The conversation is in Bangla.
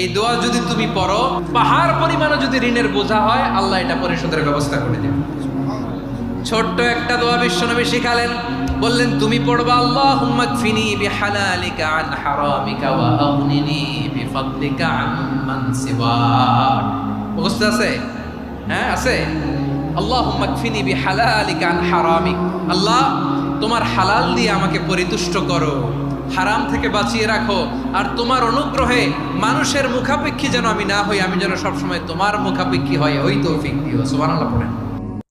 এই দোয়া যদি তুমি পড়ো, পাহাড় পরিমাণও যদি ঋণের বোঝা হয়, আল্লাহ এটা পরিশোধের ব্যবস্থা করে দেবে। ছোট্ট একটা দোয়া বিশ্বনবী শিখালেন, বললেন তুমি পড়বা আল্লাহুম্মা কফিনি বিহালালিকা আন হারামিকা ওয়া আগনিনি বিফাদলিকা আম্মান সিওয়াক। মুখস্থ আছে? হ্যাঁ আছে। আল্লাহুম্মা কফিনি বিহালালিকা আন হারামিক, আল্লাহ তোমার হালাল দিয়ে আমাকে পরিতুষ্ট করো, হারাম থেকে বাঁচিয়ে রাখো, আর তোমার অনুগ্রহে মানুষের মুখাপেক্ষী যেন আমি না হই, আমি যেন সবসময় তোমার মুখাপেক্ষী হয়, ওই তৌফিক দিও। সুবহানাল্লাহ পড়েন।